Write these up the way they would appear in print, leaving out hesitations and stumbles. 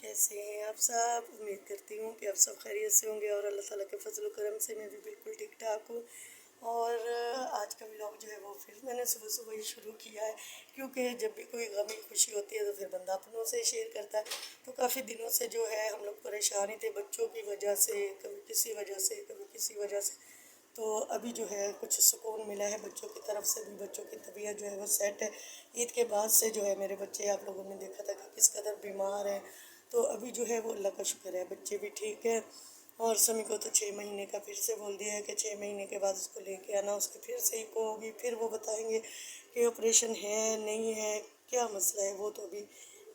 कैसे हैं आप सब। उम्मीद करती हूँ कि आप सब खैरियत से होंगे और अल्लाह ताला के फजल करम से मैं भी बिल्कुल ठीक ठाक हूँ। और आज का व्लॉग जो है वो फिर मैंने सुबह सुबह ही शुरू किया है, क्योंकि जब भी कोई गमी खुशी होती है तो फिर बंदा अपनों से शेयर करता है। तो काफ़ी दिनों से जो है हम लोग परेशान ही थे बच्चों की वजह से, कभी किसी वजह से कभी किसी वजह से। तो अभी जो है कुछ सुकून मिला है बच्चों की तरफ से भी, बच्चों की तबीयत जो है वो सेट है। ईद के बाद से जो है मेरे बच्चे, आप लोगों ने देखा था कि किस कदर बीमार हैं, तो अभी जो है वो अल्लाह का शुक्र है बच्चे भी ठीक है। और समी को तो 6 महीने का फिर से बोल दिया है कि 6 महीने के बाद उसको लेके आना, उसकी फिर से इको होगी, फिर वो बताएंगे कि ऑपरेशन है नहीं है, क्या मसला है, वो तो अभी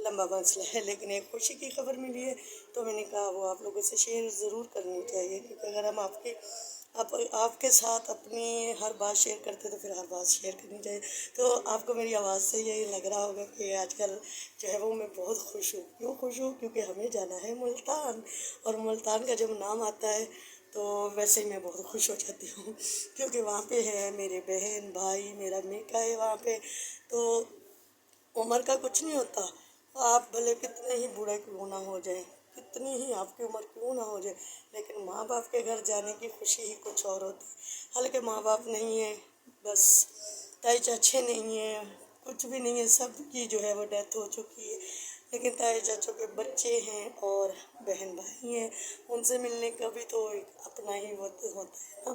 लंबा मसला है। लेकिन एक खुशी की खबर मिली है तो मैंने कहा वो आप लोगों से शेयर ज़रूर करनी चाहिए, क्योंकि अगर हम आपके साथ अपनी हर बात शेयर करते तो फिर हर बात शेयर करनी चाहिए। तो आपको मेरी आवाज़ से यही लग रहा होगा कि आजकल जो है वो मैं बहुत खुश हूँ। क्यों खुश हूँ? क्योंकि हमें जाना है मुल्तान, और मुल्तान का जब नाम आता है तो वैसे ही मैं बहुत खुश हो जाती हूँ, क्योंकि वहाँ पे है मेरे बहन भाई, मेरा मेका है वहाँ पे। तो उम्र का कुछ नहीं होता, आप भले कितने ही बूढ़े क्यों ना हो जाए, कितनी ही आपकी उम्र क्यों ना हो जाए, लेकिन माँ बाप के घर जाने की खुशी ही कुछ और होती है। हालांकि माँ बाप नहीं है, बस ताई चाचे नहीं है, कुछ भी नहीं है, सबकी जो है वो डेथ हो चुकी है। लेकिन ताई चाचों के बच्चे हैं और बहन भाई हैं, उनसे मिलने का भी तो एक अपना ही वो होता है ना।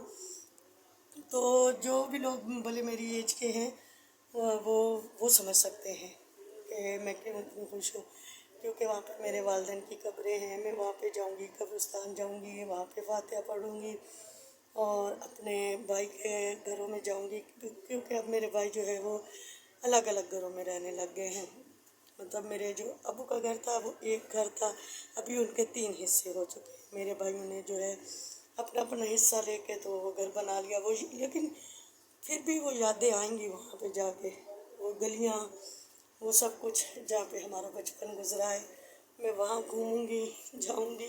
तो जो भी लोग भले मेरी एज के हैं वो समझ सकते हैं कि मैं क्यों इतनी खुश हूँ। क्योंकि वहाँ पर मेरे वालिदैन की कब्रें हैं, मैं वहाँ पे जाऊँगी, कब्रिस्तान जाऊँगी, वहाँ पे फातिहा पढ़ूँगी और अपने भाई के घरों में जाऊँगी, क्योंकि अब मेरे भाई जो है वो अलग अलग घरों में रहने लग गए हैं। मतलब मेरे जो अबू का घर था वो एक घर था, अभी उनके 3 हिस्से हो चुके हैं। मेरे भाइयों ने जो है अपना अपना हिस्सा लेके तो वो घर बना लिया वो, लेकिन फिर भी वो यादें आएंगी वहाँ पे जाके, वो गलियाँ, वो सब कुछ जहाँ पे हमारा बचपन गुजरा है, मैं वहाँ घूमूंगी, जाऊंगी।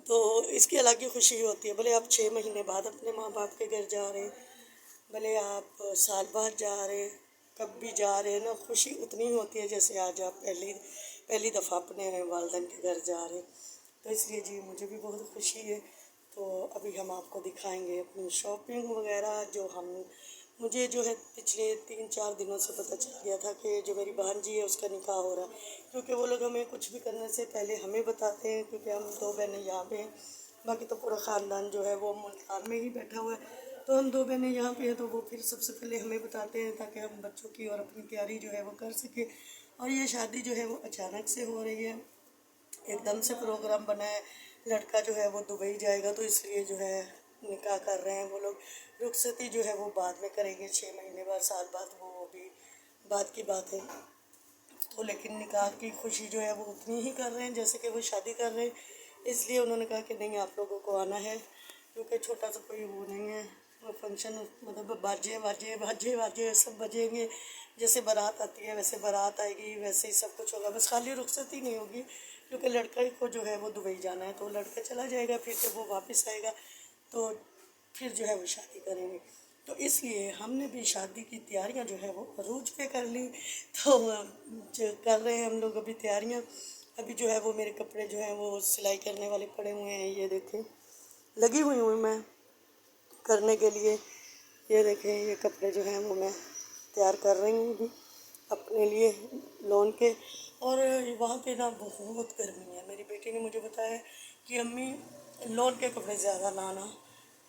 तो इसकी अलग ही खुशी होती है। भले आप 6 महीने बाद अपने माँ बाप के घर जा रहे हैं, भले आप साल बाद जा रहे हैं, कब भी जा रहे हैं ना, खुशी उतनी ही होती है जैसे आज आप पहली पहली दफ़ा अपने वालिदैन के घर जा रहे हैं। तो इसलिए जी मुझे भी बहुत खुशी है। तो अभी हम आपको दिखाएंगे अपनी शॉपिंग वगैरह, जो हम मुझे जो है पिछले 3-4 दिनों से पता चल गया था कि जो मेरी भांजी है उसका निकाह हो रहा है। क्योंकि वो लोग हमें कुछ भी करने से पहले हमें बताते हैं, क्योंकि हम 2 बहनें यहाँ पे हैं, बाकी तो पूरा ख़ानदान जो है वो मुल्तान में ही बैठा हुआ है। तो हम 2 बहनें यहाँ पे हैं तो वो फिर सबसे पहले हमें बताते हैं, ताकि हम बच्चों की और अपनी तैयारी जो है वो कर सकें। और ये शादी जो है वो अचानक से हो रही है, एकदम से प्रोग्राम बना है। लड़का जो है वो दुबई जाएगा तो इसलिए जो है निकाह कर रहे हैं वो लोग। रुखसती जो है वो बाद में करेंगे, 6 महीने बाद, साल बाद, वो अभी बाद की बात है। तो लेकिन निकाह की खुशी जो है वो उतनी ही कर रहे हैं जैसे कि वो शादी कर रहे हैं। इसलिए उन्होंने कहा कि नहीं आप लोगों को आना है, क्योंकि छोटा सा कोई वो नहीं है, वो फंक्शन, मतलब बाजे बाजे बाजे बाजे सब बजेंगे, जैसे बारात आती है वैसे बारात आएगी, वैसे ही सब कुछ होगा। बस खाली रुखसती नहीं होगी, क्योंकि लड़का को जो है वो दुबई जाना है, तो लड़का चला जाएगा, फिर जब वो वापस आएगा तो फिर जो है वो शादी करेंगे। तो इसलिए हमने भी शादी की तैयारियां जो है वो अरूज पे कर ली। तो जो कर रहे हैं हम लोग अभी तैयारियां। अभी जो है वो मेरे कपड़े जो हैं वो सिलाई करने वाले पड़े हुए हैं, ये देखें, लगी हुई हूँ मैं करने के लिए। ये देखें, ये कपड़े जो हैं वो मैं तैयार कर रही हूँ अभी अपने लिए लॉन के। और वहाँ पे ना बहुत गर्मी है। मेरी बेटी ने मुझे बताया कि अम्मी लॉन के कपड़े ज़्यादा लाना,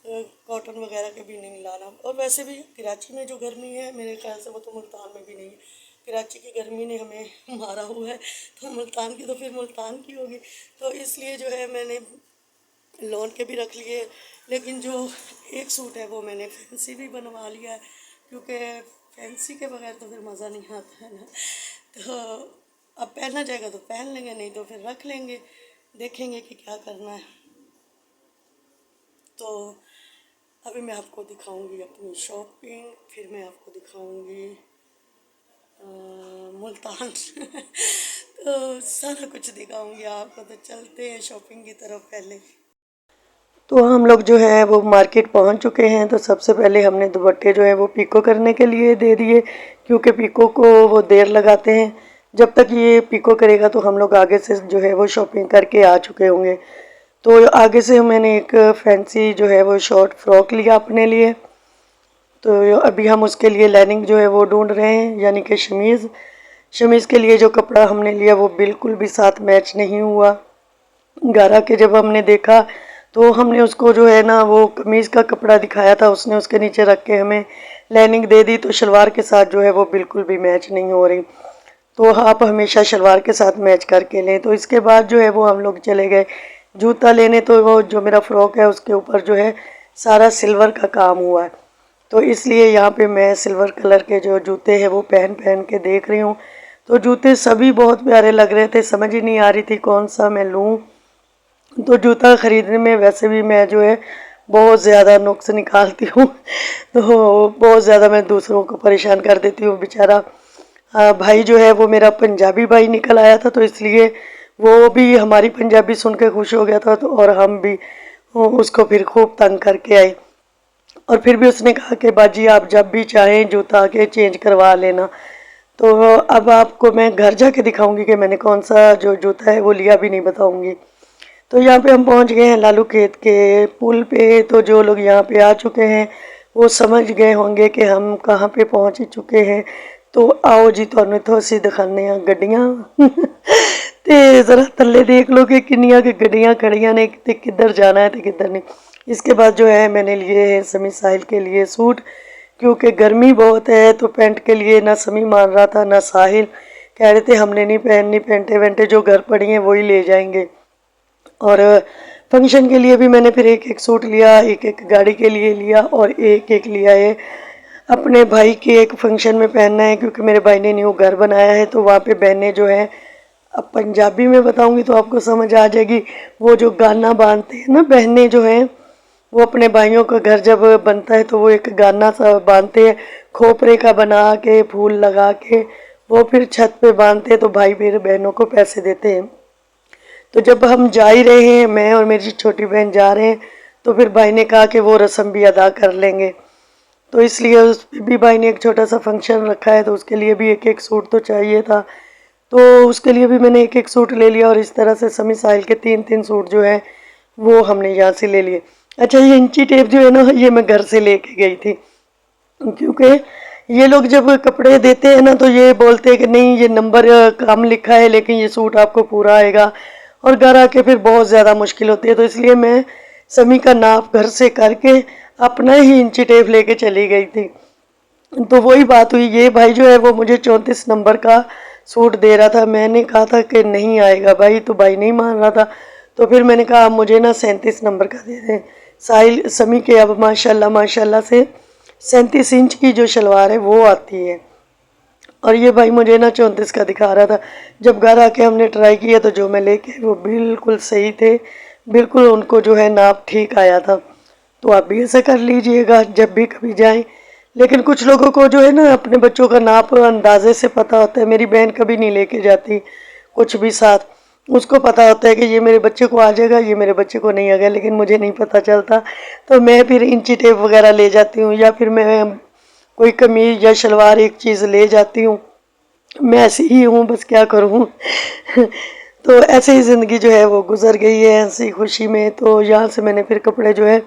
कॉटन वगैरह के भी नहीं लाना। और वैसे भी कराची में जो गर्मी है मेरे ख्याल से वो तो मुल्तान में भी नहीं है। कराची की गर्मी ने हमें मारा हुआ है, तो मुल्तान की तो फिर मुल्तान की होगी। तो इसलिए जो है मैंने लॉन के भी रख लिए, लेकिन जो एक सूट है वो मैंने फैंसी भी बनवा लिया है, क्योंकि फैंसी के बगैर तो फिर मज़ा नहीं आता है ना। तो अब पहनना जाएगा तो पहन लेंगे, नहीं तो फिर रख लेंगे, देखेंगे कि क्या करना है। तो अभी मैं आपको दिखाऊंगी अपनी शॉपिंग, फिर मैं आपको दिखाऊंगी मुल्तान तो सारा कुछ दिखाऊंगी आपको। तो चलते हैं शॉपिंग की तरफ पहले। तो हम लोग जो है वो मार्केट पहुंच चुके हैं। तो सबसे पहले हमने दुपट्टे जो है वो पीको करने के लिए दे दिए, क्योंकि पीको को वो देर लगाते हैं, जब तक ये पिको करेगा तो हम लोग आगे से जो है वो शॉपिंग करके आ चुके होंगे। तो आगे से मैंने एक फैंसी जो है वो शॉर्ट फ्रॉक लिया अपने लिए। तो अभी हम उसके लिए लाइनिंग जो है वो ढूंढ रहे हैं, यानी कि शमीज़ के लिए जो कपड़ा हमने लिया वो बिल्कुल भी साथ मैच नहीं हुआ। घर आके जब हमने देखा तो हमने उसको जो है ना वो कमीज़ का कपड़ा दिखाया था, उसने उसके नीचे रख के हमें लाइनिंग दे दी, तो शलवार के साथ जो है वो बिल्कुल भी मैच नहीं हो रही। तो आप हमेशा शलवार के साथ मैच करके लें। तो इसके बाद जो है वो हम लोग चले गए जूता लेने। तो वो जो मेरा फ़्रॉक है उसके ऊपर जो है सारा सिल्वर का काम हुआ है, तो इसलिए यहाँ पे मैं सिल्वर कलर के जो जूते हैं वो पहन पहन के देख रही हूँ। तो जूते सभी बहुत प्यारे लग रहे थे, समझ ही नहीं आ रही थी कौन सा मैं लूँ। तो जूता ख़रीदने में वैसे भी मैं जो है बहुत ज़्यादा नुक्स निकालती हूँ तो बहुत ज़्यादा मैं दूसरों को परेशान कर देती हूँ। बेचारा भाई जो है वो मेरा पंजाबी भाई निकल आया था, तो इसलिए वो भी हमारी पंजाबी सुन के खुश हो गया था। तो और हम भी उसको फिर खूब तंग करके आए, और फिर भी उसने कहा कि बाजी आप जब भी चाहें जूता आके चेंज करवा लेना। तो अब आपको मैं घर जाके दिखाऊंगी कि मैंने कौन सा जो जूता है वो लिया, भी नहीं बताऊंगी। तो यहाँ पे हम पहुँच गए हैं लालू खेत के पुल पे। तो जो लोग यहाँ पे आ चुके हैं वो समझ गए होंगे कि हम कहाँ पे पहुँच चुके हैं। तो आओ जी तुहानू तो असीं दिखाने गड्डियाँ ते ज़रा थल्ले देख लो कि किन्नियां कि गड्डियाँ खड़ियाँ ने, ते किधर जाना है तो किधर नहीं। इसके बाद जो है मैंने लिए हैं समी साहिल के लिए सूट, क्योंकि गर्मी बहुत है। तो पैंट के लिए ना समी मान रहा था ना साहिल, कह रहे थे हमने नहीं पहननी, पैंटे वैंटे जो घर पड़ी हैं वही ले जाएंगे। और फंक्शन के लिए भी मैंने फिर एक एक सूट लिया, एक एक गाड़ी के लिए लिया, और एक एक लिया है अपने भाई के एक फंक्शन में पहनना है, क्योंकि मेरे भाई ने न्यू घर बनाया है। तो वहाँ पे बहनें जो हैं, अब पंजाबी में बताऊंगी तो आपको समझ आ जाएगी, वो जो गाना बांधते हैं ना बहनें जो हैं, वो अपने भाइयों का घर जब बनता है तो वो एक गाना सा बांधते हैं, खोपरे का बना के फूल लगा के, वो फिर छत पे बांधते हैं। तो भाई मेरे बहनों को पैसे देते हैं। तो जब हम जा ही रहे हैं, मैं और मेरी छोटी बहन जा रहे हैं, तो फिर भाई ने कहा कि वो रस्म भी अदा कर लेंगे। तो इसलिए उस पे भी भाई ने एक छोटा सा फंक्शन रखा है, तो उसके लिए भी एक एक सूट तो चाहिए था। तो उसके लिए भी मैंने एक एक सूट ले लिया, और इस तरह से समी साहिल के 3-3 सूट जो है वो हमने यहाँ से ले लिए। अच्छा, ये इंची टेप जो है ना, ये मैं घर से लेके गई थी, क्योंकि ये लोग जब कपड़े देते हैं ना तो ये बोलते हैं कि नहीं ये नंबर कम लिखा है लेकिन ये सूट आपको पूरा आएगा, और घर आके फिर बहुत ज़्यादा मुश्किल होती है। तो इसलिए मैं समी का नाप घर से करके अपना ही इंची टेप लेके चली गई थी। तो वही बात हुई, ये भाई जो है वो मुझे 34 नंबर का सूट दे रहा था। मैंने कहा था कि नहीं आएगा भाई, तो भाई नहीं मान रहा था। तो फिर मैंने कहा मुझे ना 37 नंबर का दे दें। साहिल समी के अब माशाल्लाह माशाल्लाह से 37 इंच की जो शलवार है वो आती है, और ये भाई मुझे ना 34 का दिखा रहा था। जब घर आके हमने ट्राई किया तो जो मैं लेके वो बिल्कुल सही थे, बिल्कुल उनको जो है नाप ठीक आया था। तो आप भी ऐसा कर लीजिएगा जब भी कभी जाएं। लेकिन कुछ लोगों को जो है ना अपने बच्चों का नाप अंदाजे से पता होता है। मेरी बहन कभी नहीं लेके जाती कुछ भी साथ, उसको पता होता है कि ये मेरे बच्चे को आ जाएगा, ये मेरे बच्चे को नहीं आ गया, लेकिन मुझे नहीं पता चलता। तो मैं फिर इंची टेप वगैरह ले जाती हूँ, या फिर मैं कोई कमीज़ या शलवार एक चीज़ ले जाती हूँ। मैं ऐसी ही हूँ, बस क्या करूँ तो ऐसे ही ज़िंदगी जो है वो गुजर गई है ऐसी खुशी में। तो यहाँ से मैंने फिर कपड़े जो है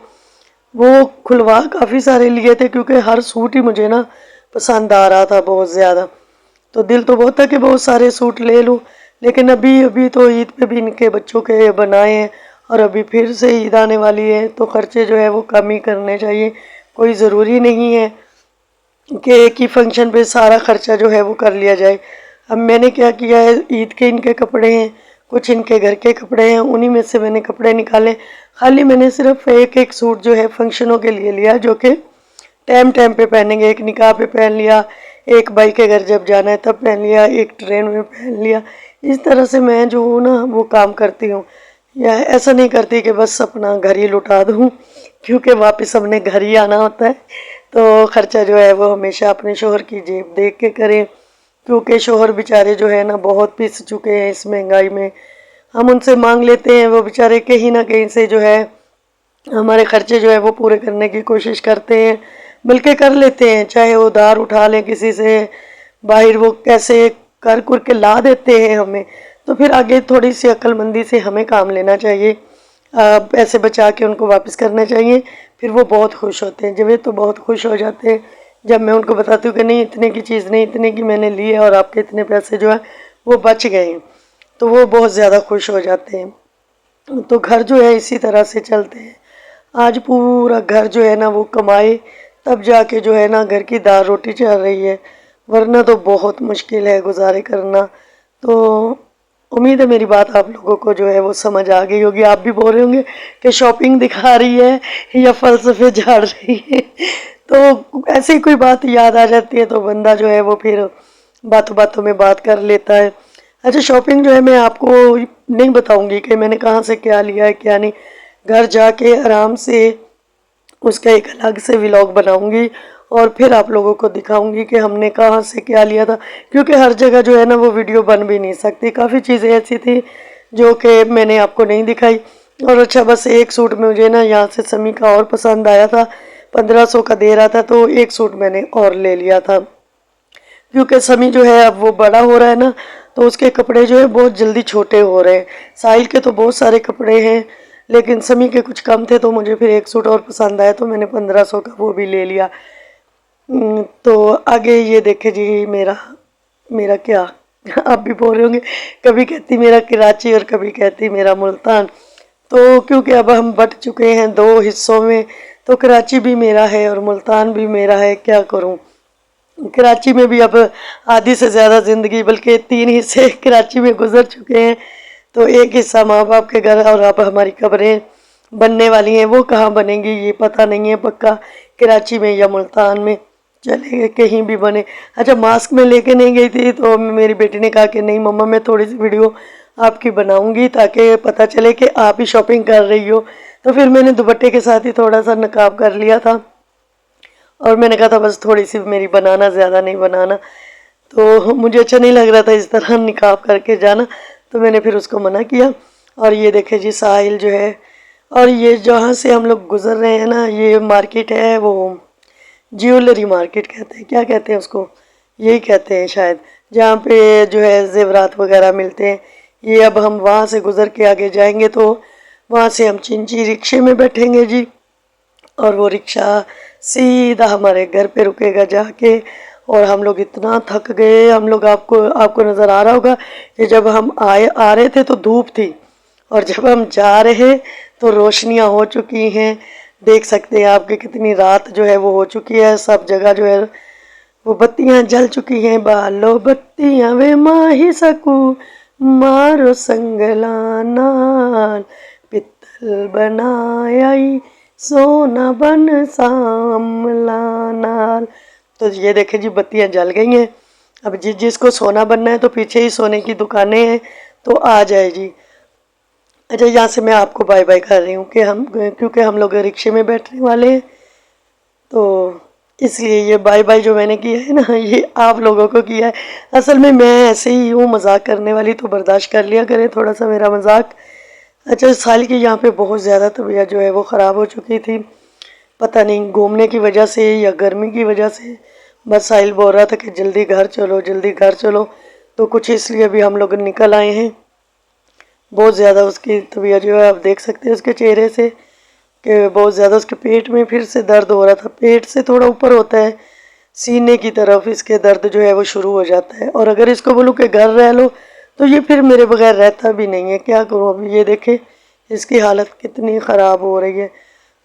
वो खुलवा काफ़ी सारे लिए थे, क्योंकि हर सूट ही मुझे ना पसंद आ रहा था बहुत ज़्यादा। तो दिल तो बहुत था कि बहुत सारे सूट ले लूँ, लेकिन अभी अभी तो ईद पे भी इनके बच्चों के बनाए हैं, और अभी फिर से ईद आने वाली है, तो ख़र्चे जो है वो कम ही करने चाहिए। कोई ज़रूरी नहीं है कि एक ही फंक्शन पे सारा ख़र्चा जो है वो कर लिया जाए। अब मैंने क्या किया है, ईद के इनके कपड़े हैं, कुछ इनके घर के कपड़े हैं, उन्हीं में से मैंने कपड़े निकाले। खाली मैंने सिर्फ एक एक सूट जो है फंक्शनों के लिए लिया, जो कि टाइम टाइम पे पहनेंगे। एक निकाह पे पहन लिया, एक भाई के घर जब जाना है तब पहन लिया, एक ट्रेन में पहन लिया। इस तरह से मैं जो हूँ ना वो काम करती हूँ, या ऐसा नहीं करती कि बस अपना घर ही लुटा दूँ, क्योंकि वापस हमने घर ही आना होता है। तो ख़र्चा जो है वो हमेशा अपने शोहर की जेब देख के करें, क्योंकि शोहर बेचारे जो है ना बहुत पिस चुके हैं इस महंगाई में। हम उनसे मांग लेते हैं, वो बेचारे कहीं ना कहीं से जो है हमारे ख़र्चे जो है वो पूरे करने की कोशिश करते हैं, बल्कि कर लेते हैं, चाहे वो उधार उठा लें किसी से। बाहर वो कैसे कर कुर के ला देते हैं हमें, तो फिर आगे थोड़ी सी अक्लमंदी से हमें काम लेना चाहिए, पैसे बचा के उनको वापस करने चाहिए। फिर वो बहुत खुश होते हैं, जब वे तो बहुत खुश हो जाते हैं जब मैं उनको बताती हूँ कि नहीं इतने की चीज़ नहीं, इतने की मैंने ली है और आपके इतने पैसे जो है वो बच गए हैं, तो वो बहुत ज़्यादा खुश हो जाते हैं। तो घर जो है इसी तरह से चलते हैं। आज पूरा घर जो है ना वो कमाए तब जाके जो है ना घर की दाल रोटी चल रही है, वरना तो बहुत मुश्किल है गुजारे करना। तो उम्मीद है मेरी बात आप लोगों को जो है वो समझ आ गई होगी। आप भी बोल रहे होंगे कि शॉपिंग दिखा रही है या फ़लसफ़े झाड़ रही है। तो ऐसे ही कोई बात याद आ जाती है तो बंदा जो है वो फिर बातों बातों में बात कर लेता है। अच्छा, शॉपिंग जो है मैं आपको नहीं बताऊंगी कि मैंने कहाँ से क्या लिया है क्या नहीं, घर जाके आराम से उसका एक अलग से व्लॉग बनाऊंगी और फिर आप लोगों को दिखाऊंगी कि हमने कहाँ से क्या लिया था, क्योंकि हर जगह जो है ना वो वीडियो बन भी नहीं सकती। काफ़ी चीज़ें ऐसी थी जो कि मैंने आपको नहीं दिखाई। और अच्छा, बस एक सूट मुझे ना यहाँ से समी का और पसंद आया था, 1500 का दे रहा था, तो एक सूट मैंने और ले लिया था। क्योंकि समी जो है अब वो बड़ा हो रहा है ना, तो उसके कपड़े जो है बहुत जल्दी छोटे हो रहे हैं। साहिल के तो बहुत सारे कपड़े हैं लेकिन समी के कुछ कम थे, तो मुझे फिर एक सूट और पसंद आया तो मैंने 1500 का वो भी ले लिया। तो आगे ये देखे जी मेरा मेरा क्या आप भी बोल रहे होंगे, कभी कहती मेरा कराची और कभी कहती मेरा मुल्तान। तो क्योंकि अब हम बट चुके हैं दो हिस्सों में, तो कराची भी मेरा है और मुल्तान भी मेरा है, क्या करूं। कराची में भी अब आधी से ज़्यादा ज़िंदगी, बल्कि 3 हिस्से कराची में गुजर चुके हैं। तो एक हिस्सा माँ बाप के घर और अब हमारी कब्रें बनने वाली हैं, वो कहाँ बनेंगी ये पता नहीं है पक्का, कराची में या मुल्तान में, चले कहीं भी बने। अच्छा, मास्क में लेके नहीं गई थी तो मेरी बेटी ने कहा कि नहीं मम्मा मैं थोड़ी सी वीडियो आपकी बनाऊंगी ताकि पता चले कि आप ही शॉपिंग कर रही हो। तो फिर मैंने दुपट्टे के साथ ही थोड़ा सा नकाब कर लिया था और मैंने कहा था बस थोड़ी सी मेरी बनाना, ज़्यादा नहीं बनाना। तो मुझे अच्छा नहीं लग रहा था इस तरह निकाब करके जाना, तो मैंने फिर उसको मना किया। और ये देखे जी साहिल जो है, और ये जहाँ से हम लोग गुजर रहे हैं ना ये मार्केट है, वो ज्वेलरी मार्केट कहते हैं, क्या कहते हैं उसको, यही कहते हैं शायद, जहाँ पे जो है जेवरात वगैरह मिलते हैं। ये अब हम वहाँ से गुजर के आगे जाएंगे तो वहाँ से हम चिंची रिक्शे में बैठेंगे जी, और वो रिक्शा सीधा हमारे घर पे रुकेगा जाके। और हम लोग इतना थक गए, हम लोग आपको आपको नज़र आ रहा होगा कि जब हम आ रहे थे तो धूप थी और जब हम जा रहे तो रोशनियां हो चुकी हैं। देख सकते हैं आपके कितनी रात जो है वो हो चुकी है, सब जगह जो है वो बत्तियां जल चुकी हैं। बालो बत्तियां वे माही सकू मारो संगलाना, पित्तल बनाई सोना बन सामलाना। तो ये देखें जी बत्तियां जल गई हैं। अब जिसको सोना बनना है तो पीछे ही सोने की दुकानें हैं, तो आ जाए जी। अच्छा, यहाँ से मैं आपको बाय बाय कर रही हूँ कि क्योंकि हम लोग रिक्शे में बैठने वाले हैं, तो इसलिए ये बाय बाय जो मैंने किया है ना ये आप लोगों को किया है। असल में मैं ऐसे ही हूँ मजाक करने वाली, तो बर्दाश्त कर लिया करें थोड़ा सा मेरा मजाक। अच्छा, साल की यहाँ पे बहुत ज़्यादा तबीयत जो है वो ख़राब हो चुकी थी, पता नहीं घूमने की वजह से या गर्मी की वजह से। बस साहिल बोल रहा था कि जल्दी घर चलो जल्दी घर चलो, तो कुछ इसलिए भी हम लोग निकल आए हैं। बहुत ज़्यादा उसकी तबीयत जो है आप देख सकते हैं उसके चेहरे से कि बहुत ज़्यादा उसके पेट में फिर से दर्द हो रहा था। पेट से थोड़ा ऊपर होता है, सीने की तरफ इसके दर्द जो है वो शुरू हो जाता है। और अगर इसको बोलूँ कि घर रह लो तो ये फिर मेरे बगैर रहता भी नहीं है, क्या करूँ। अभी ये देखे इसकी हालत कितनी ख़राब हो रही है।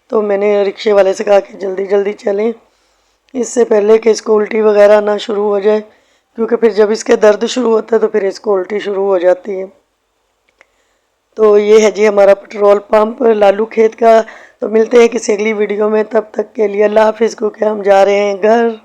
तो मैंने रिक्शे वाले से कहा कि जल्दी जल्दी चलें इससे पहले कि इसको उल्टी वगैरह ना शुरू हो जाए, क्योंकि फिर जब इसके दर्द शुरू होता है तो फिर इसको उल्टी शुरू हो जाती है। तो ये है जी हमारा पेट्रोल पंप लालू खेत का। तो मिलते हैं किसी अगली वीडियो में, तब तक के लिए अल्लाह हाफिज़, क्योंकि हम जा रहे हैं घर।